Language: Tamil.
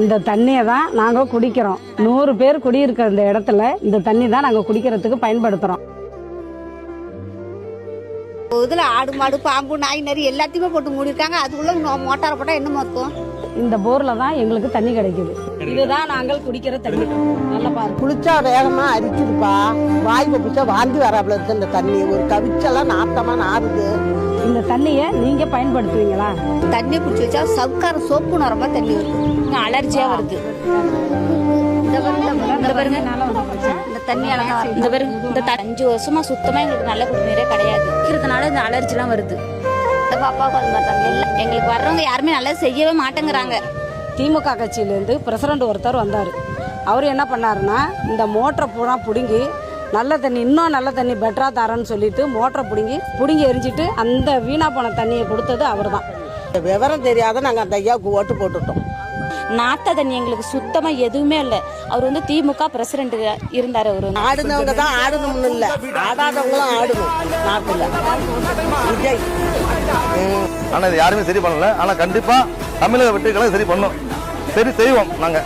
இந்த தண்ணியை தான் நாங்க குடிக்கிறோம். 100 பேர் குடியிருக்கிற இந்த இடத்துல இந்த தண்ணி தான் நாங்க குடிக்கிறதுக்கு பயன்படுத்துறோம். இதுல ஆடு மாடு பாம்பு நாய் நரி எல்லாத்தையுமே போட்டு மூடிருக்காங்க. அதுக்குள்ள மோட்டாரை போட்டா என்ன மொத்தம்? இந்த போர்ல தான் எங்களுக்கு தண்ணி கிடைக்குது. இதுதான் நாங்கள் குடிக்கிற தண்ணி. நல்லா பாரு, குளிச்சா வேகமா அரிக்குதுப்பா. வாய் பிடிச்சா வாந்தி வராப்புல இருக்கு. இந்த தண்ணி ஒரு கவிச்செல்லாம் நாத்தமா நாறுது. இந்த தண்ணியை நீங்க பயன்படுத்துவீங்களா? தண்ணி குடிச்சு வச்சா சவுக்கார சோப்பு நரமா தண்ணி வருது. அலர்ஜியா வருது. இந்த தண்ணியால இந்த பாருங்க, இந்த 5 வருஷமா சுத்தமா எங்களுக்கு நல்ல குடிநீரே கிடையாது. இருக்கிறதுனால இந்த அலர்ஜி எல்லாம் வருது. இந்த பாப்பாவுக்கு அது மாதிரி எங்களுக்கு வர்றவங்க யாருமே நல்லா செய்யவே மாட்டேங்கிறாங்க. திமுக கட்சியிலேருந்து பிரசிடண்ட் ஒருத்தர் வந்தார். அவர் என்ன பண்ணாருன்னா, இந்த மோட்டரை பூரா பிடுங்கி நல்ல தண்ணி, இன்னும் நல்ல தண்ணி பெட்டரா தரேன்னு சொல்லிட்டு மோட்டரை பிடுங்கி எரிஞ்சிட்டு அந்த வீணா போன தண்ணியை கொடுத்தது அவர் தான். விவரம் தெரியாத நாங்க அந்த ஐயாவுக்கு ஓட்டு போட்டுட்டோம். நாத்த தண்ணி எங்களுக்கு சுத்தமா எதுவுமே இல்லை. அவர் வந்து திமுக பிரசிடண்ட் இருந்தாரு. அவரு ஆடுனவங்க தான் ஆடணும்னு இல்ல, ஆடாதவங்களும் ஆடணும் நாட்டுல. விஜய் ஆனா இது யாருமே சரி பண்ணல. ஆனா கண்டிப்பா தமிழக வெற்றிகளை சரி பண்ணும், சரி செய்வோம் நாங்க.